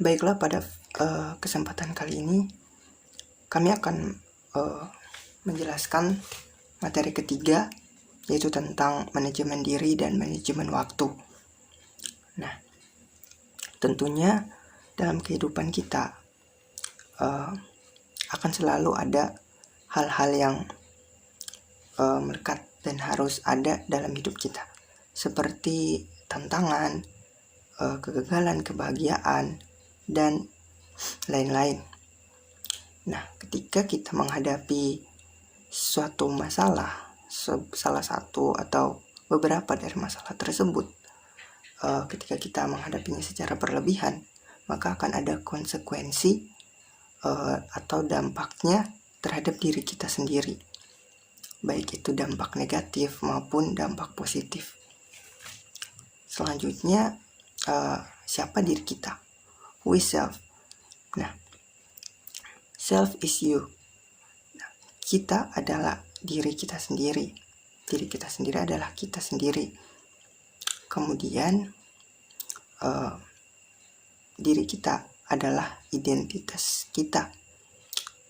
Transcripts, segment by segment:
Baiklah, pada kesempatan kali ini kami akan menjelaskan materi ketiga, yaitu tentang manajemen diri dan manajemen waktu. Nah, tentunya dalam kehidupan kita akan selalu ada hal-hal yang melekat dan harus ada dalam hidup kita, seperti tantangan, kegagalan, kebahagiaan, dan lain-lain. Nah, ketika kita menghadapi suatu masalah, salah satu atau beberapa dari masalah tersebut, ketika kita menghadapinya secara berlebihan, maka akan ada konsekuensi atau dampaknya terhadap diri kita sendiri, baik itu dampak negatif maupun dampak positif. Selanjutnya, siapa diri kita? Who is self? Nah, self is you. Nah, kita adalah diri kita sendiri. Diri kita sendiri adalah kita sendiri. Kemudian, diri kita adalah identitas kita,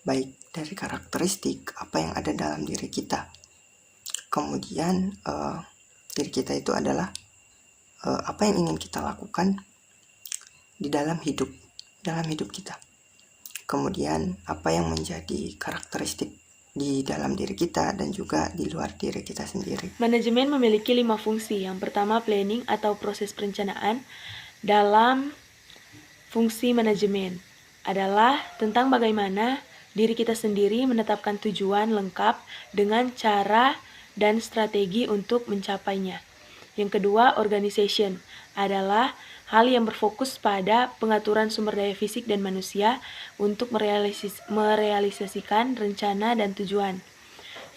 baik dari karakteristik apa yang ada dalam diri kita. Kemudian, diri kita itu adalah apa yang ingin kita lakukan di dalam hidup kita. Kemudian apa yang menjadi karakteristik di dalam diri kita dan juga di luar diri kita sendiri. Manajemen memiliki 5 fungsi. Yang pertama, planning atau proses perencanaan. Dalam fungsi manajemen adalah tentang bagaimana diri kita sendiri menetapkan tujuan lengkap dengan cara dan strategi untuk mencapainya. Yang kedua, organization adalah hal yang berfokus pada pengaturan sumber daya fisik dan manusia untuk merealisasikan rencana dan tujuan.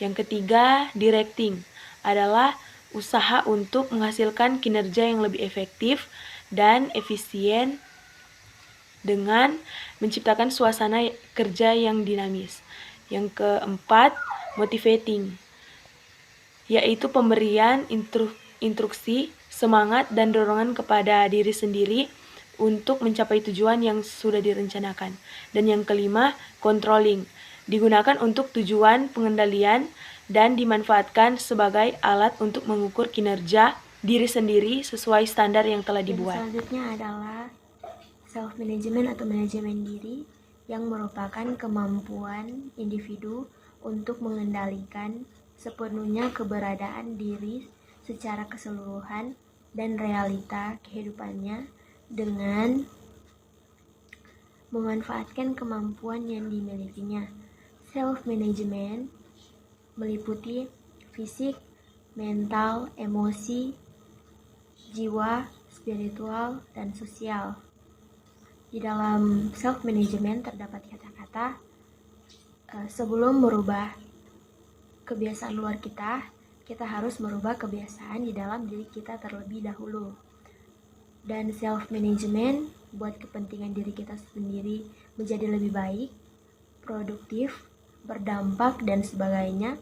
Yang ketiga, directing adalah usaha untuk menghasilkan kinerja yang lebih efektif dan efisien dengan menciptakan suasana kerja yang dinamis. Yang keempat, motivating, yaitu pemberian instruksi, semangat, dan dorongan kepada diri sendiri untuk mencapai tujuan yang sudah direncanakan. Dan yang kelima, controlling, digunakan untuk tujuan pengendalian dan dimanfaatkan sebagai alat untuk mengukur kinerja diri sendiri sesuai standar yang telah dibuat. Dan selanjutnya adalah self-management atau manajemen diri, yang merupakan kemampuan individu untuk mengendalikan sepenuhnya keberadaan diri secara keseluruhan dan realita kehidupannya dengan memanfaatkan kemampuan yang dimilikinya. Self-management meliputi fisik, mental, emosi, jiwa, spiritual, dan sosial. Di dalam self-management terdapat kata-kata sebelum merubah kebiasaan luar kita harus merubah kebiasaan di dalam diri kita terlebih dahulu. Dan self-management buat kepentingan diri kita sendiri menjadi lebih baik, produktif, berdampak, dan sebagainya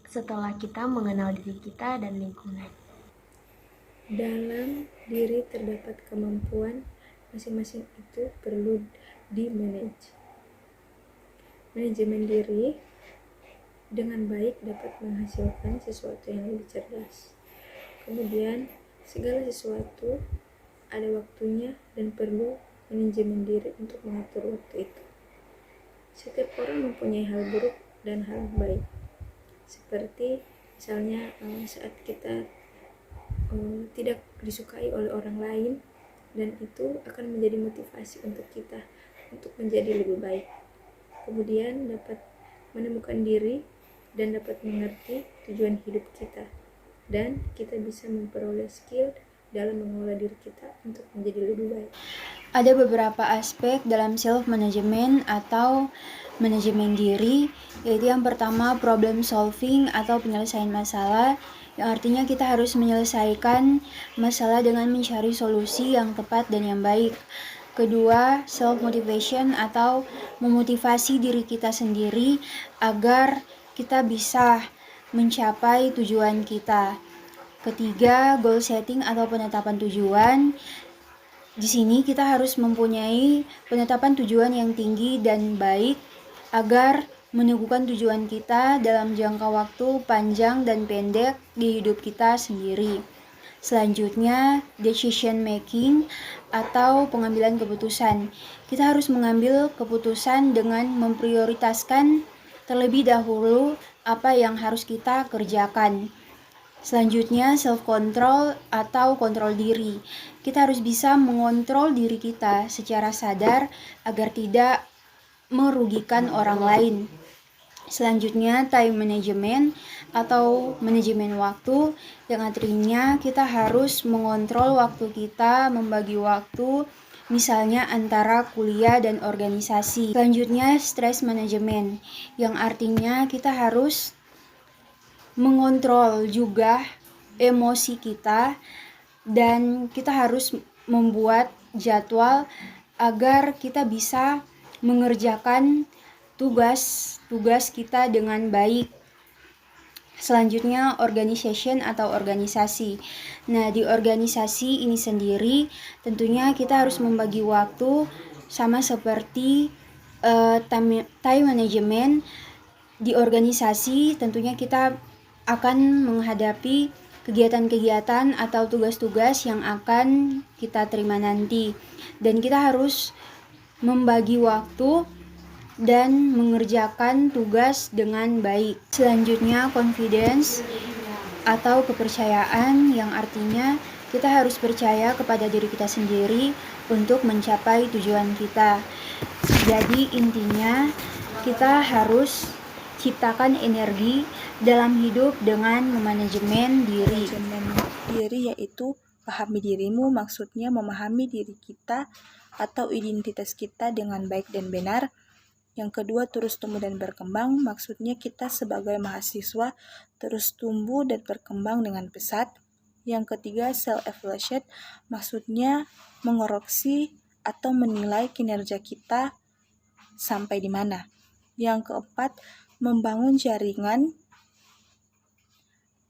setelah kita mengenal diri kita dan lingkungan. Dalam diri terdapat kemampuan, masing-masing itu perlu di-manage. Manajemen diri dengan baik dapat menghasilkan sesuatu yang lebih cerdas. Kemudian, segala sesuatu ada waktunya dan perlu manajemen diri untuk mengatur waktu itu. Setiap orang mempunyai hal buruk dan hal baik. Seperti misalnya saat kita tidak disukai oleh orang lain, dan itu akan menjadi motivasi untuk kita untuk menjadi lebih baik. Kemudian dapat menemukan diri dan dapat mengerti tujuan hidup kita, dan kita bisa memperoleh skill dalam mengolah diri kita untuk menjadi lebih baik. Ada beberapa aspek dalam self-management atau manajemen diri, yaitu yang pertama problem solving atau penyelesaian masalah, yang artinya kita harus menyelesaikan masalah dengan mencari solusi yang tepat dan yang baik. Kedua, self-motivation atau memotivasi diri kita sendiri agar kita bisa mencapai tujuan kita. Ketiga, goal setting atau penetapan tujuan, Di sini kita harus mempunyai penetapan tujuan yang tinggi dan baik agar meneguhkan tujuan kita dalam jangka waktu panjang dan pendek di hidup kita sendiri. Selanjutnya, decision making atau pengambilan keputusan. Kita harus mengambil keputusan dengan memprioritaskan terlebih dahulu apa yang harus kita kerjakan. Selanjutnya, self-control atau kontrol diri. Kita harus bisa mengontrol diri kita secara sadar agar tidak merugikan orang lain. Selanjutnya, time management atau manajemen waktu, yang artinya kita harus mengontrol waktu kita, membagi waktu, misalnya antara kuliah dan organisasi. Selanjutnya, stress management, yang artinya kita harus mengontrol juga emosi kita dan kita harus membuat jadwal agar kita bisa mengerjakan tugas-tugas kita dengan baik. Selanjutnya, organization atau organisasi. Nah, di organisasi ini sendiri tentunya kita harus membagi waktu sama seperti time management. Di organisasi tentunya kita akan menghadapi kegiatan-kegiatan atau tugas-tugas yang akan kita terima nanti, dan kita harus membagi waktu dan mengerjakan tugas dengan baik. Selanjutnya, confidence atau kepercayaan, yang artinya kita harus percaya kepada diri kita sendiri untuk mencapai tujuan kita. Jadi intinya kita harus ciptakan energi dalam hidup dengan memanajemen diri. Manajemen diri yaitu pahami dirimu, maksudnya memahami diri kita atau identitas kita dengan baik dan benar. Yang kedua, terus tumbuh dan berkembang, maksudnya kita sebagai mahasiswa terus tumbuh dan berkembang dengan pesat. Yang ketiga, self-evaluation, maksudnya mengoreksi atau menilai kinerja kita sampai di mana. Yang keempat, membangun jaringan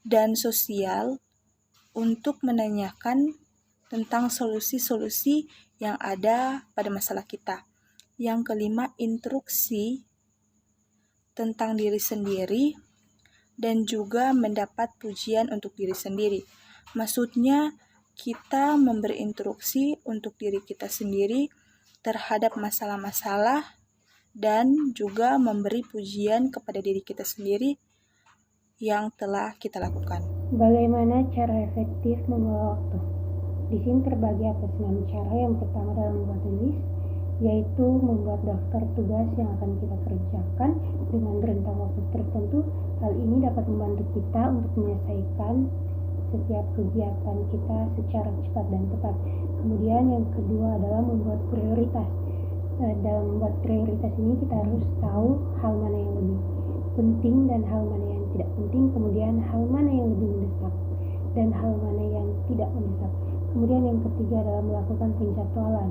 dan sosial untuk menanyakan tentang solusi-solusi yang ada pada masalah kita. Yang kelima, instruksi tentang diri sendiri dan juga mendapat pujian untuk diri sendiri. Maksudnya kita memberi instruksi untuk diri kita sendiri terhadap masalah-masalah dan juga memberi pujian kepada diri kita sendiri yang telah kita lakukan. Bagaimana cara efektif mengelola waktu? Di sini terbagi atas 6 cara. Yang pertama dalam membuat list, yaitu membuat daftar tugas yang akan kita kerjakan dengan rentang waktu tertentu. Hal ini dapat membantu kita untuk menyelesaikan setiap kegiatan kita secara cepat dan tepat. Kemudian yang kedua adalah membuat prioritas. Dalam membuat prioritas ini kita harus tahu hal mana yang lebih penting dan hal mana yang tidak penting, kemudian hal mana yang lebih mendesak dan hal mana yang tidak mendesak. Kemudian yang ketiga adalah melakukan penjadwalan,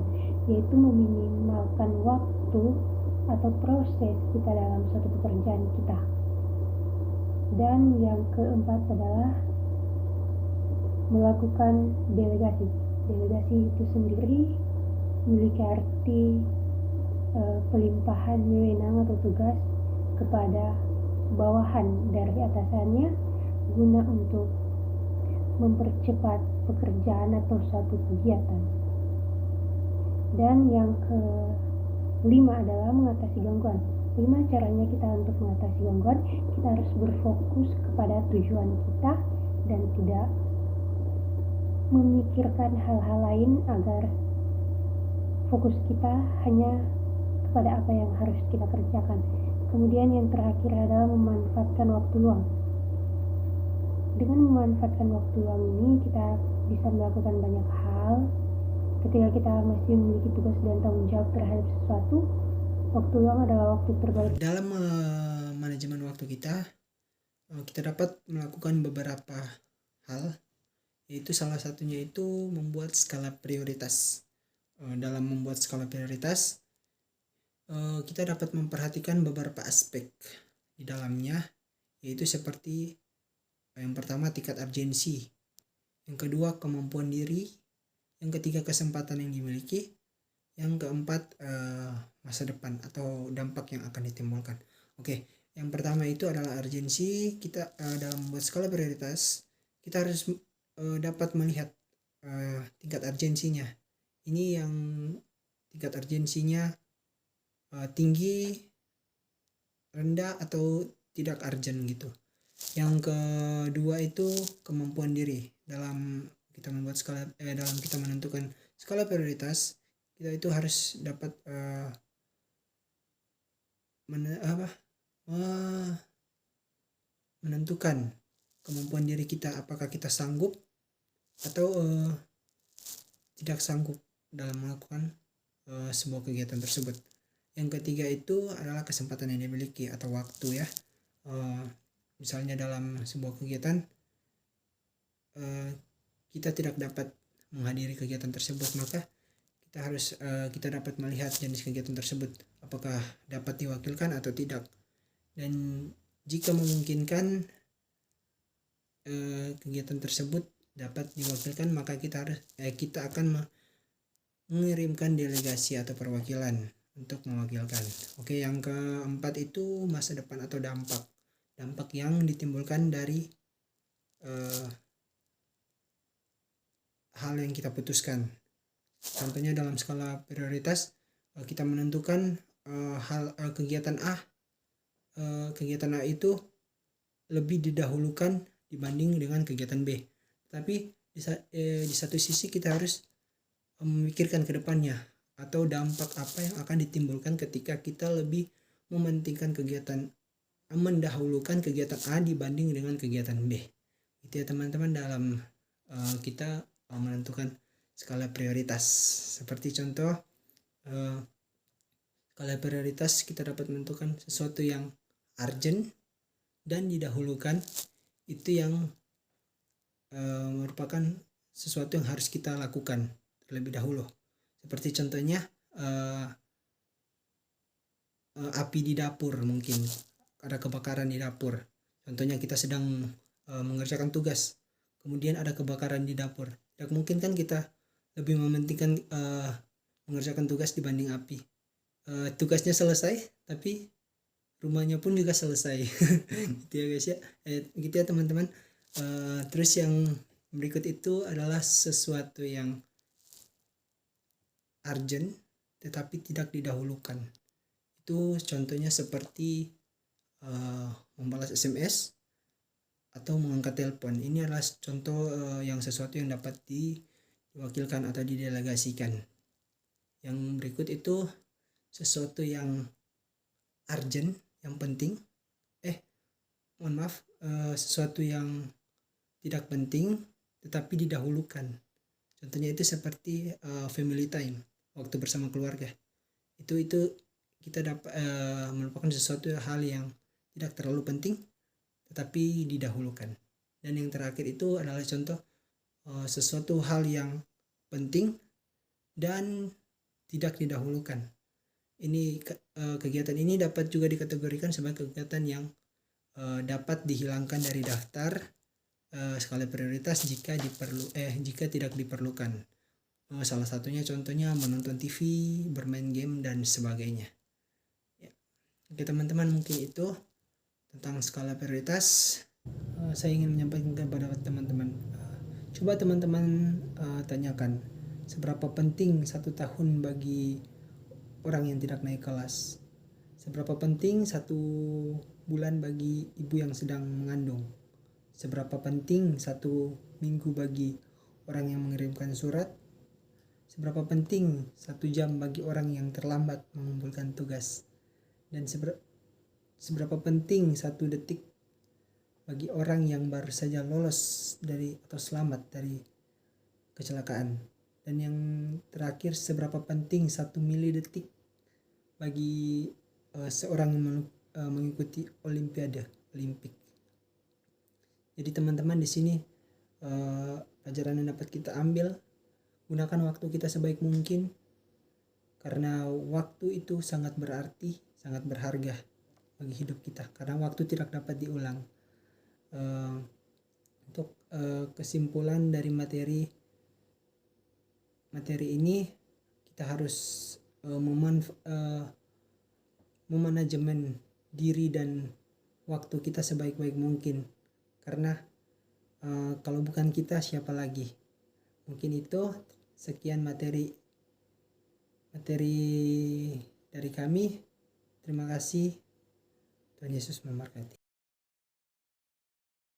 yaitu meminimalkan waktu atau proses kita dalam suatu pekerjaan kita. Dan yang keempat adalah melakukan delegasi. Delegasi itu sendiri memiliki arti pelimpahan wewenang atau tugas kepada bawahan dari atasannya guna untuk mempercepat pekerjaan atau suatu kegiatan. Dan yang kelima adalah mengatasi gangguan. Bagaimana caranya kita untuk mengatasi gangguan? Kita harus berfokus kepada tujuan kita dan tidak memikirkan hal-hal lain, agar fokus kita hanya kepada apa yang harus kita kerjakan. Kemudian yang terakhir adalah memanfaatkan waktu luang. Dengan memanfaatkan waktu luang ini kita bisa melakukan banyak hal. Ketika kita masih memiliki tugas dan tanggung jawab terhadap sesuatu, waktu luang adalah waktu terbaik. Dalam manajemen waktu kita dapat melakukan beberapa hal, yaitu salah satunya itu membuat skala prioritas. Dalam membuat skala prioritas, kita dapat memperhatikan beberapa aspek di dalamnya, yaitu seperti yang pertama tingkat urgensi, yang kedua kemampuan diri, yang ketiga kesempatan yang dimiliki, yang keempat masa depan atau dampak yang akan ditimbulkan. Oke, yang pertama itu adalah urgensi. Kita dalam membuat skala prioritas kita harus dapat melihat tingkat urgensinya. Ini yang tingkat urgensinya tinggi, rendah, atau tidak urgent gitu. Yang kedua itu kemampuan diri. Dalam kita membuat skala dalam kita menentukan skala prioritas, kita itu harus dapat menentukan kemampuan diri kita, apakah kita sanggup atau tidak sanggup dalam melakukan sebuah kegiatan tersebut. Yang ketiga itu adalah kesempatan yang dimiliki atau waktu ya. Misalnya dalam sebuah kegiatan kita tidak dapat menghadiri kegiatan tersebut, maka kita dapat melihat jenis kegiatan tersebut apakah dapat diwakilkan atau tidak. Dan jika memungkinkan kegiatan tersebut dapat diwakilkan, maka kita akan mengirimkan delegasi atau perwakilan untuk mewakilkan. Oke, yang keempat itu masa depan atau dampak yang ditimbulkan dari hal yang kita putuskan. Contohnya dalam skala prioritas kita menentukan kegiatan A itu lebih didahulukan dibanding dengan kegiatan B. Tapi di satu sisi kita harus memikirkan ke depannya atau dampak apa yang akan ditimbulkan ketika kita lebih mendahulukan kegiatan A dibanding dengan kegiatan B. Itu ya teman-teman dalam kita menentukan skala prioritas. Seperti contoh skala prioritas kita dapat menentukan sesuatu yang urgent dan didahulukan, itu yang merupakan sesuatu yang harus kita lakukan terlebih dahulu. Seperti contohnya api di dapur, mungkin ada kebakaran di dapur. Contohnya kita sedang mengerjakan tugas, kemudian ada kebakaran di dapur. Tidak mungkin kan kita lebih mementingkan mengerjakan tugas dibanding api. Tugasnya selesai, tapi rumahnya pun juga selesai. Gitu ya guys ya. Gitu ya teman-teman. Terus yang berikut itu adalah sesuatu yang urgent tetapi tidak didahulukan. Itu contohnya seperti membalas SMS atau mengangkat telepon. Ini adalah contoh yang sesuatu yang dapat diwakilkan atau didelegasikan. Yang berikut itu sesuatu yang urgent, yang penting. Sesuatu yang tidak penting tetapi didahulukan. Contohnya itu seperti family time, waktu bersama keluarga. Itu kita dapat merupakan sesuatu hal yang tidak terlalu penting tetapi didahulukan. Dan yang terakhir itu adalah contoh sesuatu hal yang penting dan tidak didahulukan. Ini kegiatan ini dapat juga dikategorikan sebagai kegiatan yang dapat dihilangkan dari daftar skala prioritas jika tidak diperlukan. Salah satunya contohnya menonton TV, bermain game, dan sebagainya. Ya. Oke teman-teman, mungkin itu tentang skala prioritas. Saya ingin menyampaikan kepada teman-teman. Coba teman-teman tanyakan, seberapa penting 1 tahun bagi orang yang tidak naik kelas? Seberapa penting 1 bulan bagi ibu yang sedang mengandung? Seberapa penting 1 minggu bagi orang yang mengirimkan surat? Seberapa penting 1 jam bagi orang yang terlambat mengumpulkan tugas? Dan seberapa penting 1 detik bagi orang yang baru saja lolos atau selamat dari kecelakaan? Dan yang terakhir, seberapa penting 1 milidetik bagi seorang yang mengikuti olimpik. Jadi teman-teman, di sini pelajaran yang dapat kita ambil, gunakan waktu kita sebaik mungkin, karena waktu itu sangat berarti, sangat berharga bagi hidup kita, karena waktu tidak dapat diulang. Untuk kesimpulan dari materi materi ini kita harus memanajemen diri dan waktu kita sebaik-baik mungkin, karena kalau bukan kita siapa lagi. Mungkin itu sekian materi dari kami. Terima kasih. Tuhan Yesus memberkati.